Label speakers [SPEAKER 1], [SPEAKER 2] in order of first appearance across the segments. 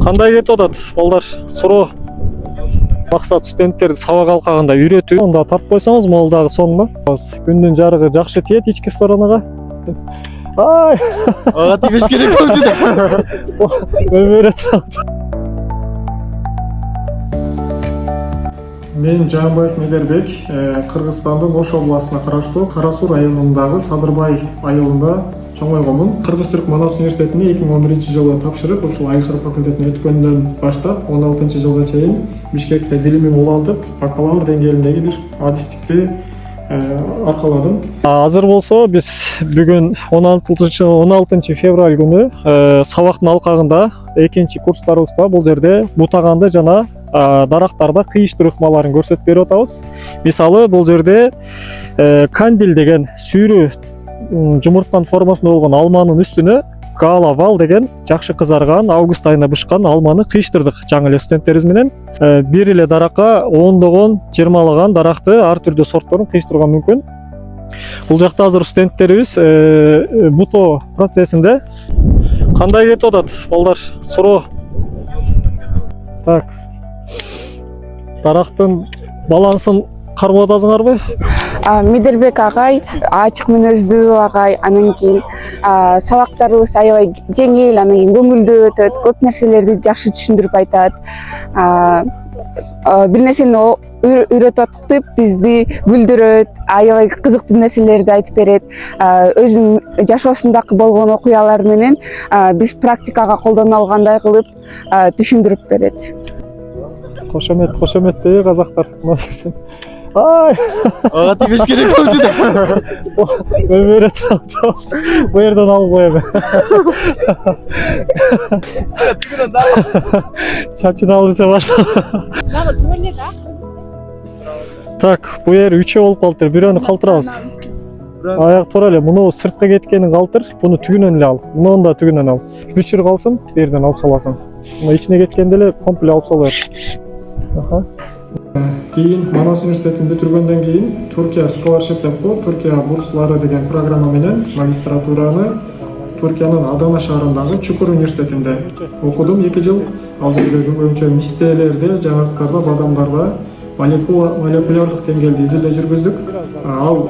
[SPEAKER 1] Кандай кетип атат балдар? Суроо. Максат студенттерди сабак алкагында үйрөтүү. Онда тартып койсоңуз могул дагы сонуна. Күндүн жарыгы жакшы тиет ички сторонага. Ай!
[SPEAKER 2] Ага тийбеш керек болчу да.
[SPEAKER 1] Өмүрөт. Мен Жаанбаев Медербек, Кыргызстандын Ош областына караштуу Кара Суу районундагы Садырбай айылында чоңойгонмун. Кыргыз-Түрк Манас университетине 2011-жылы тапшырып, ушул айылчылык факультетине өткөндөн баштап 16-жылга чейин Бишкекте билимин улантып, бакалавр деңгээлиндеги бир адистикти аркаладым. Азыр болсо биз бүгүн 16 февраль күнү сабактын алкагында экинчи курстарыбызга бул жерде бутаганды жана дарактарда кыйыштыруу ыкмаларын көрсөтүп берип атабыз. Мисалы бул жерде кандил деген сүйрүү жумурткан формасында болгон алманын үстүнө гала вал деген жакшы кызарган август айында бышкан алманы кыйыштырдык жаңы эле студенттерибиз менен. Бир эле даракка ондогон, 20лаган даракты ар түрдүү сортторун кыйыштырууга мүмкүн. Бул жакта азыр студенттерибиз бутоо процессинде. Кандай кетип атат балдар? Суроо. Так. Дарактын балансын кармап атасыңарбы?
[SPEAKER 3] Медербек агай ачык мүнөздүү агай, анан кийин сабактарыбыз аябай жеңил, анан кийин көңүлдүү өтөт, көп нерселерди жакшы түшүндүрүп айтат. Бир нерсени үйрөтүп атып, бизди күлдүрөт, аябай кызыктуу нерселерди айтып берет. Өзүнүн жашоосундагы болгон окуялар менен биз практикага колдоно алгандай кылып түшүндүрүп берет.
[SPEAKER 1] Кошомет, кошомет дейби казактар. Ай!
[SPEAKER 2] Ага тийбеш керек болчу да.
[SPEAKER 1] Өмүрөт. Бу жерден алып коем. Чачын ал десе баштап.
[SPEAKER 4] Дагы түбөлдө да.
[SPEAKER 1] Так, бу жер үчөө болуп калыптыр. Бирөөнү калтырабыз. Аяк туура эле. Муну сыртка кеткенин калтыр, буну түгүнөн эле ал. Мунун да түгүнөн ал. Бүчүр калсын, бу жерден алып саласың. Муну ичине кеткенде эле комплект алып сала бер. Кийин Манас университетин бүтүргөндөн кийин Туркия Scholarship деп коет, Туркия бурслары деген программа менен магистратураны Туркиянын Адана шаарындагы Чукур университетинде окудум 2 жыл. Ал жерде көбүнчө мистелерде, жаңырткарда, бадамдарда молекулярдык деңгээлде изилдөө жүргүздүк. Ал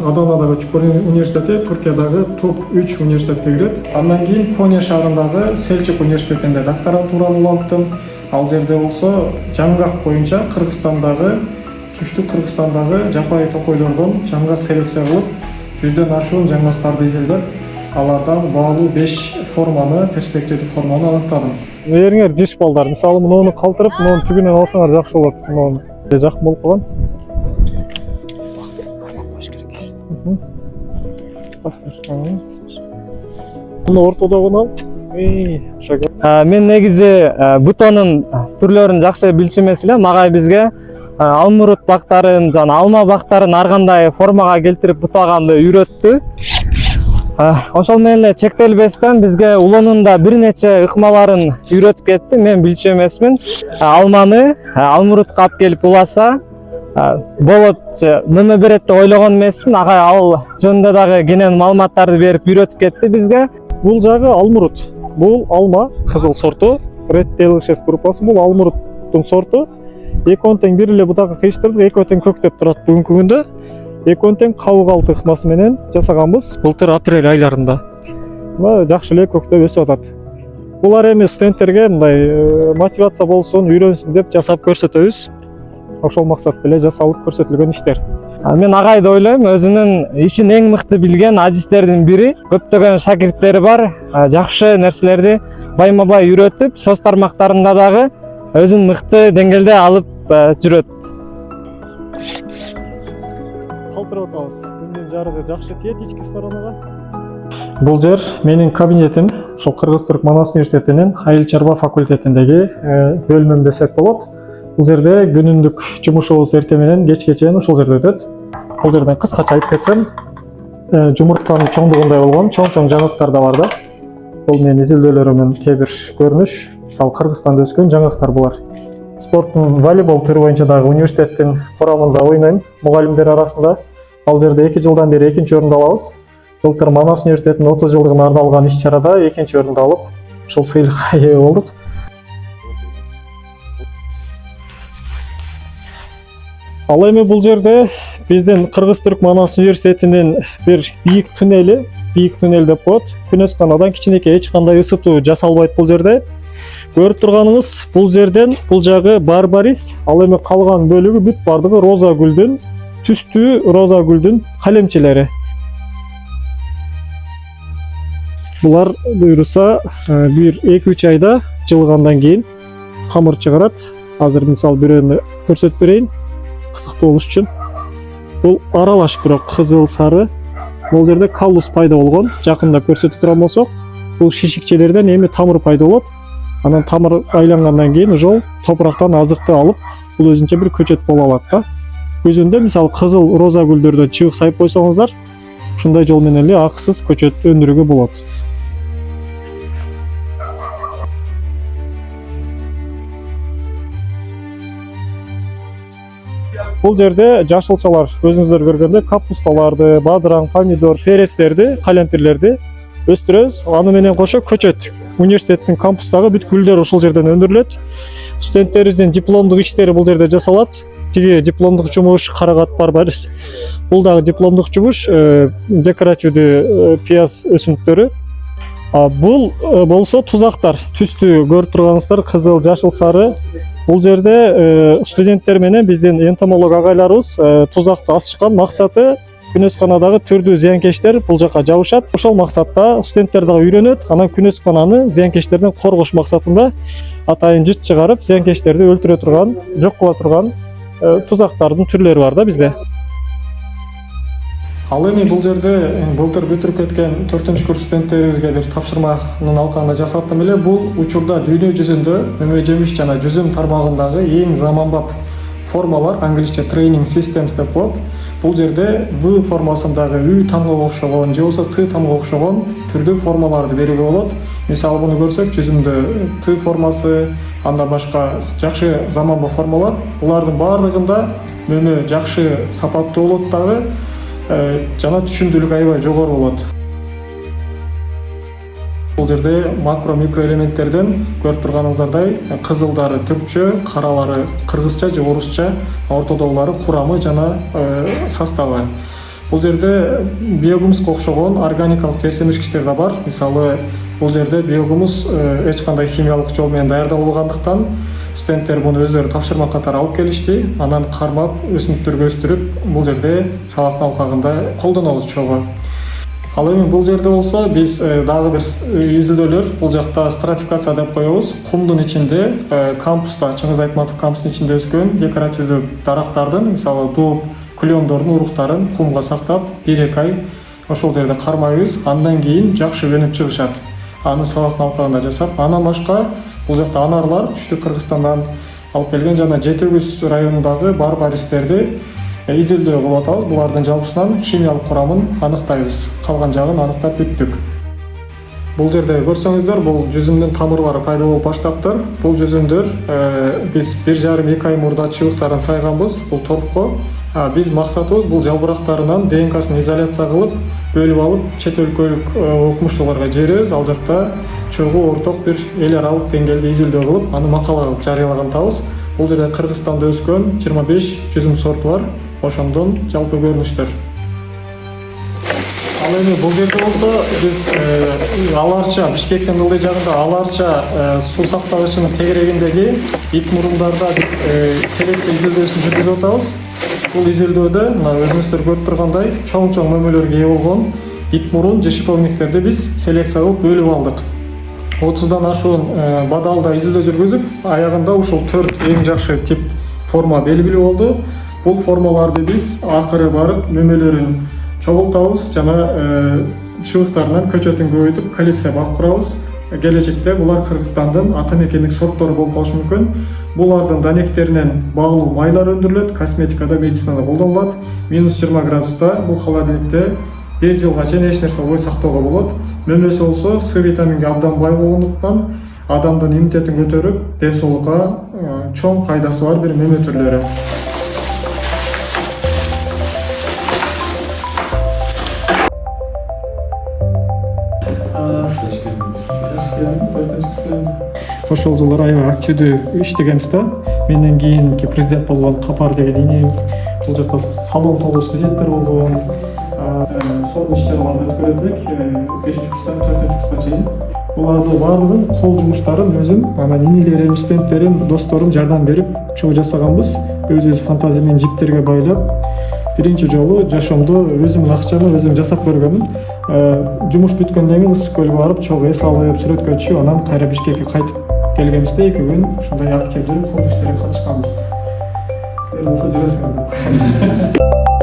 [SPEAKER 1] Аданадагы Чукур университети Туркиядагы топ 3 университетке кирет. Андан кийин Коня шаарындагы Селчук университетинде докторантураны уланттым. Ал жерде болсо жаңгак боюнча Кыргызстандагы, түштүк Кыргызстандагы жапайы токойлордон жаңгак селекция кылып, 100дөн ашуун жаңгактарды изилдеп, алардан баалуу 5 форманы, перспективдүү форманы аныктадым. Эриңер жеш балдар, мисалы муну калтырып, муну түгүнөн алсаңар жакшы болот. Муну жакын болуп калган. Муну ортодогун ал.
[SPEAKER 5] Мен негизи бутонун түрлөрүн жакшы билчү эмес элем. Ага бизге алмурут бактарын жана алма бактарын ар кандай формага келтирип бутаганды үйрөттү. Ошол менен эле чектелбестен бизге улануунда бир нече ыкмаларын үйрөтүп кетти. Мен билчү эмесмин. Алманы алмурутка алып келип уласа болот, мына берет деп ойлогон эмесмин. Ага ал жөнүндө дагы кенен маалыматтарды берип үйрөтүп кетти бизге.
[SPEAKER 1] Бул жагы алмурут. Бул алма, кызыл сорту, Red Delicious группасы. Бул алмуруттун сорту. Экөө тең бир эле бутакка кыйыштырдык, экөө тең көктөп турат бүгүнкү күндө. Экөө тең кабык алты ыкмасы менен жасаганбыз былтыр апрель айларында. Мына жакшы эле көктөп өсүп атат. Булар эми студенттерге мындай мотивация болсун, үйрөнсүн деп жасап көрсөтөбүз. Ошол максатта эле жасалып көрсөтүлгөн иштер.
[SPEAKER 5] Мен агайды ойлойм, өзүнүн ишин эң мыкты билген адистердин бири. Көптөгөн шакирттери бар, жакшы нерселерди байма-бай үйрөтүп, соц тармактарында дагы өзүн мыкты деңгээлде алып жүрөт.
[SPEAKER 1] Калтырып атабыз. Күндүн жарыгы жакшы тиет ички сторонага. Бул жер менин кабинетим. Ошол Кыргыз-Түрк Манас университетинин айыл чарба факультетиндеги бөлмөм десек болот. Бул жерде күнүндүк жумушубуз эртең менен кечке чейин ошол жерде өтөт. Бул жерден кыскача айтып кетсем, жумуртканын чоңдугундай болгон чоң-чоң жаңгактар да бар да. Бул менин изилдөөлөрүмдүн кээ бир көрүнүш. Мисалы Кыргызстанда өскөн жаңгактар булар. Спорттун волейбол түрү боюнча дагы университеттин курамында ойнойм, мугалимдер арасында. Ал жерде 2 жылдан бери 2-орунду алабыз. Былтыр Манас университетинин 30 жылдыгына арналган иш-чарада 2-орунду алып, ушул сыйлыкка ээ болдук. Ал эми бул жерде биздин Кыргыз-Түрк Манас университетинин бир бийик туннел деп коет. Күнөсканадан кичинекей эч кандай ысытуу жасалбайт бул жерде. Көрүп турганыңыз бул жерден бул жагы барбарис, ал эми калган бөлүгү бүт бардыгы роза гүлдүн, түстүү роза гүлдүн калемчелери. Булар буйруса 1-2-3 айда жылгандан кийин тамыр чыгарат. Азыр мисалы бирөөнү көрсөтүп берейин, кызыктуу болуш үчүн. Бул аралаш бирок кызыл сары. Бул жерде каллус пайда болгон. Жакындап көрсөтүп турган болсок, бул шишикчелерден эми тамыр пайда болот. Анан тамыр айлангандан кийин ошол топурактан азыкты алып, бул өзүнчө бир көчөт боло алат да. Көзүндө мисалы кызыл роза гүлдөрдөн чыгып сайып койсоңуздар, ушундай жол менен эле акысыз көчөт өндүрүүгө болот. Бул жерде жашылчалар өзүңүздөр көргөндөй капусталарды, бадыраң, помидор, перестерди, калемпирлерди өстүрөбүз. Аны менен кошо көчөт. Университеттин кампустагы бүт гүлдөр ушул жерден өндүрүлөт. Студенттерибиздин дипломдук иштери бул жерде жасалат. Тиги дипломдук жумуш карагат барбарис. Бул дагы дипломдук жумуш, декоративдүү пияз өсүмдүктөрү. Бул болсо тузактар, түстүү көрүп турганыңыздар кызыл, жашыл, сары. Бул жерде студенттер менен биздин энтомолог агайларыбыз тузакты асышкан. Максаты күнөсканадагы түрдүү зыянкечтер бул жака жабышат. Ошол максатта студенттер дагы үйрөнөт. Анан күнөскананы зыянкечтерден коргош максатында атайын жыт чыгарып, зыянкечтерди өлтүрө турган, жок кыла турган тузактардын түрлөрү бар да бизде. Ал эми бул жерде былтыр бүтүрүп кеткен 4-курс студенттерибизге бир тапшырманын алкагында жасаттым эле. Бул учурда дүйнө жүзүндө мөмө жемиш жана жүзүм тармагындагы эң заманбап формалар, англисче training systems деп коет. Бул жерде V формасындагы Ü тамгага окшогон же болбосо Т тамгага окшогон түрдүү формаларды берүүгө болот. Мисалы буну көрсөк, жүзүмдө Т формасы, анда башка жакшы заманбап формалар. Булардын баардыгында мөмө жакшы сапаттуу болот дагы, жана түшүмдүүлүк аябай жогору болот. Бул жерде макро микроэлементтерден көрүп турганыңыздардай кызылдары түркчө, каралары кыргызча же орусча, ортодогулары курамы жана составы. Бул жерде биогумуска окшогон органикалык терсемишкичтер да бар. Мисалы бул жерде биогумус эч кандай химиялык жол менен даярдалбагандыктан студенттер буну өздөрү тапшырма катары алып келишти. Анан кармап, өсүмдүктөргө өстүрүп, бул жерде сабактын алкагында колдонобуз чогуу. Ал эми бул жерде болсо биз дагы бир изилдөөлөр, бул жакта стратификация деп коебуз. Кумдун ичинде, кампуста, Чыңгыз Айтматов кампусунун ичинде өскөн декоративдүү дарактардын, мисалы дууп, клёндордун уруктарын кумга сактап, 1-2 ай ошол жерде кармайбыз. Андан кийин жакшы өнүп чыгышат. Аны сабактын алкагында жасап, анан башка бул жакта анарлар Түштүк Кыргызстандан алып келген жана Жетөгүз районундагы барбаристерди изилдөө кылып атабыз. Булардын жалпысынан химиялык курамын аныктайбыз. Калган жагын аныктап бүттүк. Бул жерде көрсөңүздөр, бул жүзүмдүн тамырлары пайда болуп баштаптыр. Бул жүзүмдөр биз 1,5-2 ай мурда чыбыктарын сайганбыз бул торфко. Биз максатыбыз бул жалбырактарынан ДНК-сын изоляция кылып, бөлүп алып, чет өлкөлүк окумуштууларга жиберебиз. Ал жакта чогуу орток бир эл аралык деңгээлде изилдөө кылып, аны макала кылып жарыялагантабыз. Бул жерде Кыргызстанда өскөн 25 жүзүм сорту бар. Ошондон жалпы көрүнүштөр. Ал эми бул жерде болсо биз аларча, Бишкектин ылдый жагында аларча суу сактагычынын тегерегиндеги ит мурундарда селекция изилдөөсүн жүргүзүп атабыз. Бул изилдөөдө мына өзүңүздөр көрүп тургандай чоң-чоң мөмөлөргө ээ болгон ит мурун же шиповниктерди биз селекция кылып бөлүп алдык. 30дан ашуун бадалда изилдөө жүргүзүп, аягында ушул 4 эң жакшы тип форма белгилүү болду. Бул формаларды биз акыры барып мөмөлөрүн чогултабыз жана чыбыктарынан көчөтүн көбөйтүп коллекция бак курабыз. Келечекте булар Кыргызстандын ата мекендик сорттору болуп калышы мүмкүн. Булардын данектеринен баалуу майлар өндүрүлөт, косметикада, медицинада колдонулат. -20 градуста бул холодильникте 5 жылга чейин эч нерсе кой сактоого болот. Мөмөсү болсо С витаминге абдан бай болгондуктан адамдын иммунитетин көтөрүп, ден соолукка чоң пайдасы бар бир мөмө түрлөрү. Ошол жылдары аябай активдүү иштегенбиз да. менден кийинки президент болгон Капар деген инем, бул жакта салон толуу студенттер болгон. Сол иш чараларды өткөрөт элек 5-нчи курстан 4-нчү курска чейин. Буларды баардыгын кол жумуштарын өзүм, анан инилерим, студенттерим, досторум жардам берип чогуу жасаганбыз. Өз фантазия менен жиптерге байлап, биринчи жолу жашоомдо өзүмдүн акчама өзүм жасап көргөнмүн. Жумуш бүткөндөн кийин Ысык көлгө барып, чогуу эс алып, сүрөткө түшүп, анан кайра Бишкекке кайтып келгенбизде 2 күн ушундай акча жүрүп, фонд иштерине катышканбыз. Силер болсо жүрөсүңөр.